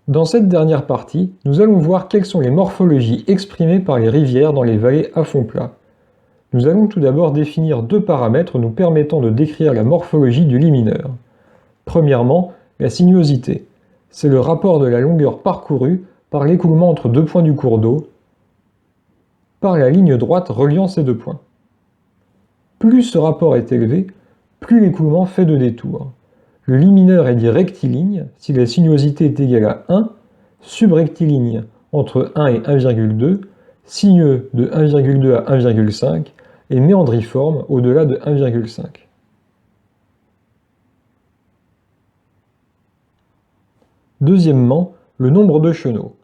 Dans cette dernière partie, nous allons voir quelles sont les morphologies exprimées par les rivières dans les vallées à fond plat. Nous allons tout d'abord définir deux paramètres nous permettant de décrire la morphologie du lit mineur. Premièrement, la sinuosité. C'est le rapport de la longueur parcourue par l'écoulement entre deux points du cours d'eau, par la ligne droite reliant ces deux points. Plus ce rapport est élevé, plus l'écoulement fait de détours. Le lit mineur est dit rectiligne si la sinuosité est égale à 1, subrectiligne entre 1 et 1,2, sinueux de 1,2 à 1,5 et méandriforme au-delà de 1,5. Deuxièmement, le nombre de chenaux.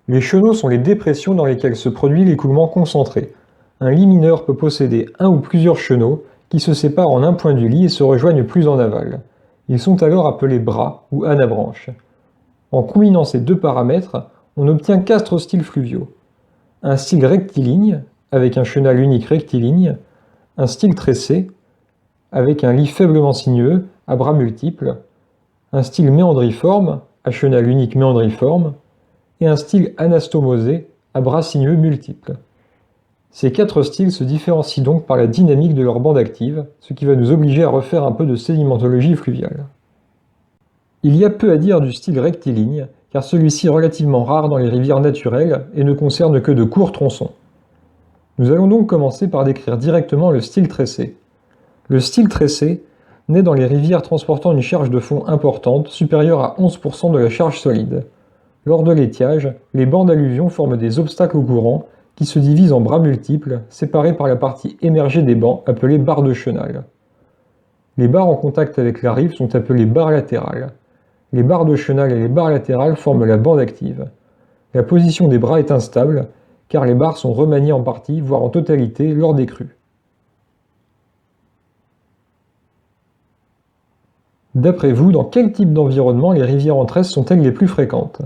Les chenaux sont les dépressions dans lesquelles se produit l'écoulement concentré. Un lit mineur peut posséder un ou plusieurs chenaux qui se séparent en un point du lit et se rejoignent plus en aval. Ils sont alors appelés bras ou anabranches. En combinant ces deux paramètres, on obtient 4 styles fluviaux. Un style rectiligne, avec un chenal unique rectiligne, un style tressé, avec un lit faiblement sinueux, à bras multiples, un style méandriforme, à chenal unique méandriforme, et un style anastomosé, à bras sinueux multiples. Ces 4 styles se différencient donc par la dynamique de leur bande active, ce qui va nous obliger à refaire un peu de sédimentologie fluviale. Il y a peu à dire du style rectiligne, car celui-ci est relativement rare dans les rivières naturelles et ne concerne que de courts tronçons. Nous allons donc commencer par décrire directement le style tressé. Le style tressé naît dans les rivières transportant une charge de fond importante, supérieure à 11% de la charge solide. Lors de l'étiage, les bancs d'alluvion forment des obstacles au courant qui se divisent en bras multiples, séparés par la partie émergée des bancs appelée barre de chenal. Les barres en contact avec la rive sont appelées barres latérales. Les barres de chenal et les barres latérales forment la bande active. La position des bras est instable, car les barres sont remaniées en partie, voire en totalité, lors des crues. D'après vous, dans quel type d'environnement les rivières en tresse sont-elles les plus fréquentes?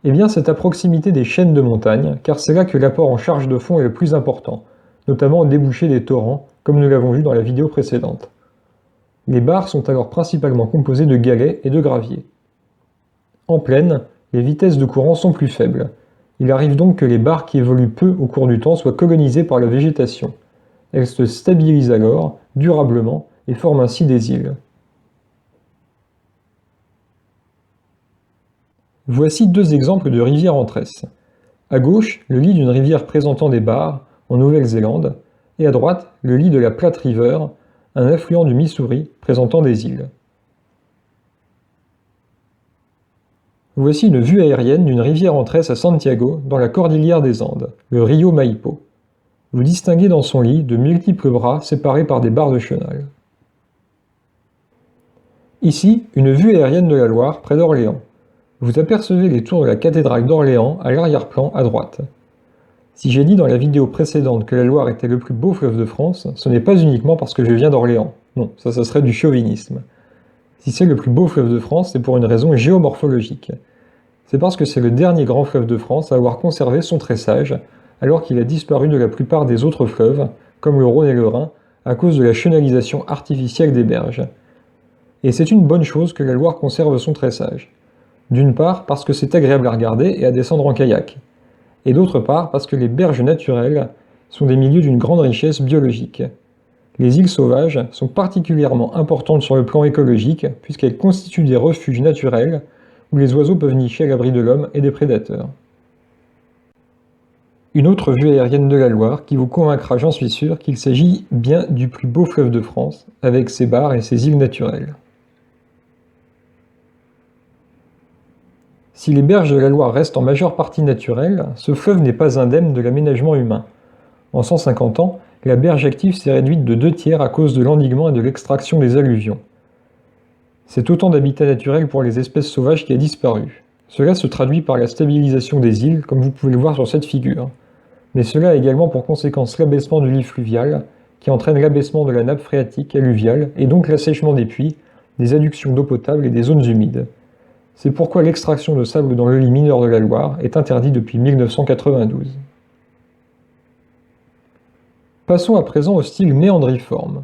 Eh bien, c'est à proximité des chaînes de montagne, car c'est là que l'apport en charge de fond est le plus important, notamment au débouché des torrents, comme nous l'avons vu dans la vidéo précédente. Les barres sont alors principalement composées de galets et de graviers. En plaine, les vitesses de courant sont plus faibles. Il arrive donc que les barres qui évoluent peu au cours du temps soient colonisées par la végétation. Elles se stabilisent alors, durablement, et forment ainsi des îles. Voici deux exemples de rivières en tresse. À gauche, le lit d'une rivière présentant des barres, en Nouvelle-Zélande, et à droite, le lit de la Platte River, un affluent du Missouri présentant des îles. Voici une vue aérienne d'une rivière en tresse à Santiago, dans la cordillère des Andes, le Rio Maipo. Vous distinguez dans son lit de multiples bras séparés par des barres de chenal. Ici, une vue aérienne de la Loire, près d'Orléans. Vous apercevez les tours de la cathédrale d'Orléans à l'arrière-plan à droite. Si j'ai dit dans la vidéo précédente que la Loire était le plus beau fleuve de France, ce n'est pas uniquement parce que je viens d'Orléans. Non, ça serait du chauvinisme. Si c'est le plus beau fleuve de France, c'est pour une raison géomorphologique. C'est parce que c'est le dernier grand fleuve de France à avoir conservé son tressage, alors qu'il a disparu de la plupart des autres fleuves, comme le Rhône et le Rhin, à cause de la chenalisation artificielle des berges. Et c'est une bonne chose que la Loire conserve son tressage. D'une part parce que c'est agréable à regarder et à descendre en kayak, et d'autre part parce que les berges naturelles sont des milieux d'une grande richesse biologique. Les îles sauvages sont particulièrement importantes sur le plan écologique puisqu'elles constituent des refuges naturels où les oiseaux peuvent nicher à l'abri de l'homme et des prédateurs. Une autre vue aérienne de la Loire qui vous convaincra, j'en suis sûr, qu'il s'agit bien du plus beau fleuve de France, avec ses barres et ses îles naturelles. Si les berges de la Loire restent en majeure partie naturelles, ce fleuve n'est pas indemne de l'aménagement humain. En 150 ans, la berge active s'est réduite de 2/3 à cause de l'endiguement et de l'extraction des alluvions. C'est autant d'habitat naturel pour les espèces sauvages qui a disparu. Cela se traduit par la stabilisation des îles, comme vous pouvez le voir sur cette figure. Mais cela a également pour conséquence l'abaissement du lit fluvial, qui entraîne l'abaissement de la nappe phréatique alluviale et donc l'assèchement des puits, des adductions d'eau potable et des zones humides. C'est pourquoi l'extraction de sable dans le lit mineur de la Loire est interdite depuis 1992. Passons à présent au style méandriforme.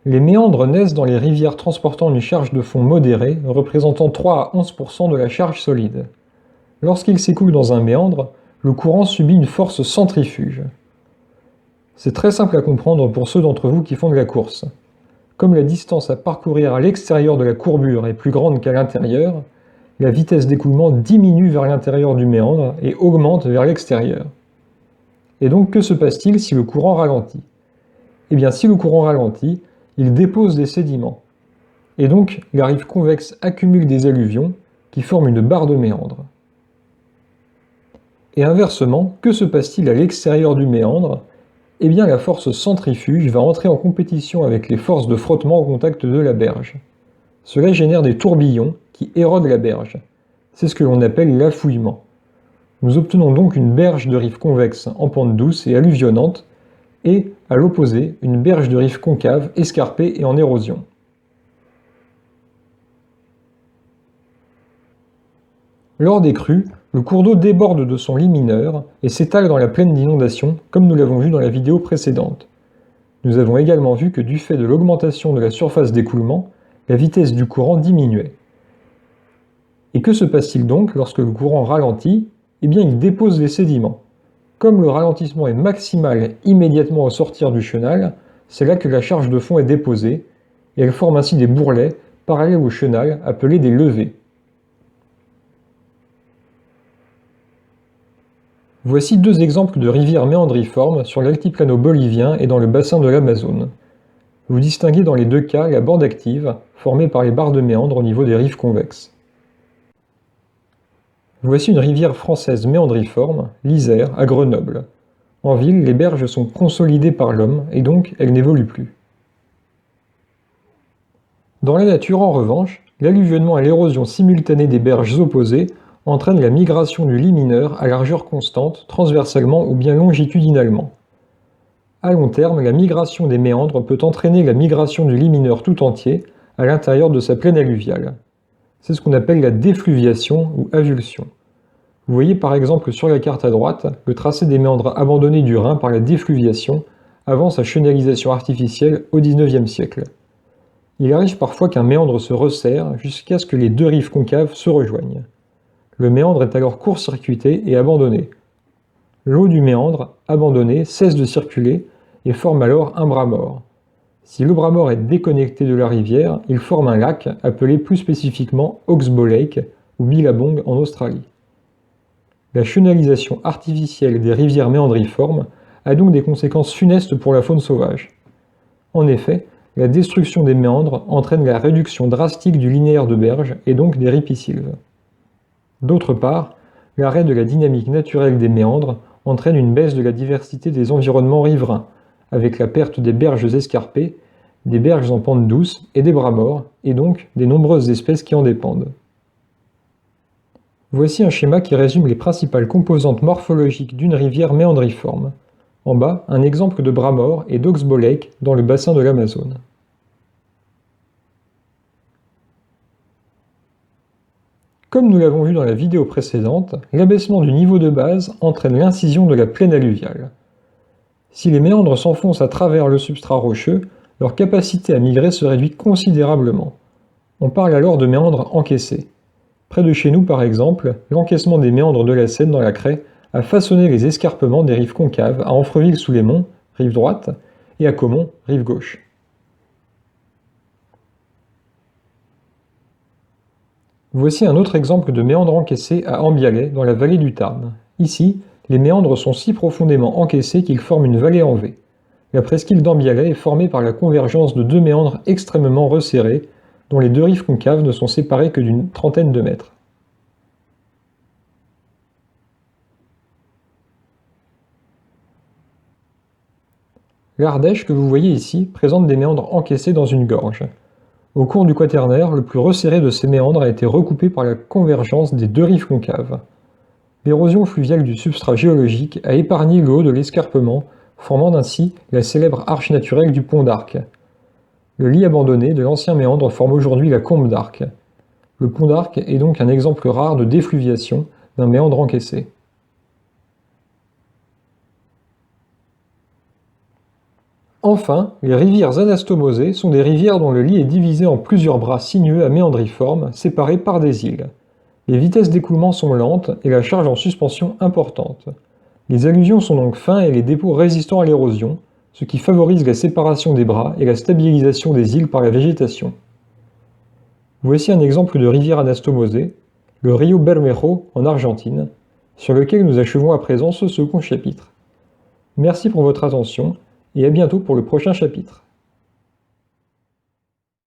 Les méandres naissent dans les rivières transportant une charge de fond modérée, représentant 3 à 11% de la charge solide. Lorsqu'il s'écoule dans un méandre, le courant subit une force centrifuge. C'est très simple à comprendre pour ceux d'entre vous qui font de la course. Comme la distance à parcourir à l'extérieur de la courbure est plus grande qu'à l'intérieur, la vitesse d'écoulement diminue vers l'intérieur du méandre et augmente vers l'extérieur. Et donc que se passe-t-il si le courant ralentit? Eh bien si le courant ralentit, il dépose des sédiments. Et donc la rive convexe accumule des alluvions qui forment une barre de méandre. Et inversement, que se passe-t-il à l'extérieur du méandre? Eh bien la force centrifuge va entrer en compétition avec les forces de frottement au contact de la berge. Cela génère des tourbillons qui érodent la berge. C'est ce que l'on appelle l'affouillement. Nous obtenons donc une berge de rive convexe en pente douce et alluvionnante, et, à l'opposé, une berge de rive concave, escarpée et en érosion. Lors des crues, le cours d'eau déborde de son lit mineur et s'étale dans la plaine d'inondation, comme nous l'avons vu dans la vidéo précédente. Nous avons également vu que du fait de l'augmentation de la surface d'écoulement, la vitesse du courant diminuait. Et que se passe-t-il donc lorsque le courant ralentit? Eh bien, il dépose des sédiments. Comme le ralentissement est maximal immédiatement au sortir du chenal, c'est là que la charge de fond est déposée, et elle forme ainsi des bourrelets parallèles au chenal, appelés des levées. Voici deux exemples de rivières méandriformes sur l'altiplano bolivien et dans le bassin de l'Amazone. Vous distinguez dans les deux cas la bande active, formée par les barres de méandres au niveau des rives convexes. Voici une rivière française méandriforme, l'Isère, à Grenoble. En ville, les berges sont consolidées par l'homme, et donc elles n'évoluent plus. Dans la nature, en revanche, l'alluvionnement et l'érosion simultanée des berges opposées entraînent la migration du lit mineur à largeur constante, transversalement ou bien longitudinalement. À long terme, la migration des méandres peut entraîner la migration du lit mineur tout entier à l'intérieur de sa plaine alluviale. C'est ce qu'on appelle la défluviation ou avulsion. Vous voyez par exemple sur la carte à droite le tracé des méandres abandonnés du Rhin par la défluviation avant sa chenalisation artificielle au XIXe siècle. Il arrive parfois qu'un méandre se resserre jusqu'à ce que les deux rives concaves se rejoignent. Le méandre est alors court-circuité et abandonné. L'eau du méandre, abandonnée, cesse de circuler et forme alors un bras mort. Si le bras mort est déconnecté de la rivière, il forme un lac appelé plus spécifiquement Oxbow Lake ou Billabong en Australie. La chenalisation artificielle des rivières méandriformes a donc des conséquences funestes pour la faune sauvage. En effet, la destruction des méandres entraîne la réduction drastique du linéaire de berge et donc des ripisylves. D'autre part, l'arrêt de la dynamique naturelle des méandres entraîne une baisse de la diversité des environnements riverains, avec la perte des berges escarpées, des berges en pente douce et des bras morts, et donc des nombreuses espèces qui en dépendent. Voici un schéma qui résume les principales composantes morphologiques d'une rivière méandriforme. En bas, un exemple de bras mort et d'Oxbow Lake dans le bassin de l'Amazone. Comme nous l'avons vu dans la vidéo précédente, l'abaissement du niveau de base entraîne l'incision de la plaine alluviale. Si les méandres s'enfoncent à travers le substrat rocheux, leur capacité à migrer se réduit considérablement. On parle alors de méandres encaissés. Près de chez nous, par exemple, l'encaissement des méandres de la Seine dans la Craie a façonné les escarpements des rives concaves à Amfreville-sous-les-Monts, rive droite, et à Caumont, rive gauche. Voici un autre exemple de méandre encaissé à Ambialet, dans la vallée du Tarn. Ici, les méandres sont si profondément encaissés qu'ils forment une vallée en V. La presqu'île d'Ambialet est formée par la convergence de deux méandres extrêmement resserrés, dont les deux rives concaves ne sont séparées que d'une trentaine de mètres. L'Ardèche que vous voyez ici présente des méandres encaissés dans une gorge. Au cours du Quaternaire, le plus resserré de ces méandres a été recoupé par la convergence des deux rives concaves. L'érosion fluviale du substrat géologique a épargné le haut de l'escarpement, formant ainsi la célèbre arche naturelle du pont d'Arc. Le lit abandonné de l'ancien méandre forme aujourd'hui la combe d'Arc. Le pont d'Arc est donc un exemple rare de défluviation d'un méandre encaissé. Enfin, les rivières anastomosées sont des rivières dont le lit est divisé en plusieurs bras sinueux à méandriformes, séparés par des îles. Les vitesses d'écoulement sont lentes et la charge en suspension importante. Les alluvions sont donc fins et les dépôts résistants à l'érosion, ce qui favorise la séparation des bras et la stabilisation des îles par la végétation. Voici un exemple de rivière anastomosée, le Rio Bermejo en Argentine, sur lequel nous achevons à présent ce second chapitre. Merci pour votre attention et à bientôt pour le prochain chapitre.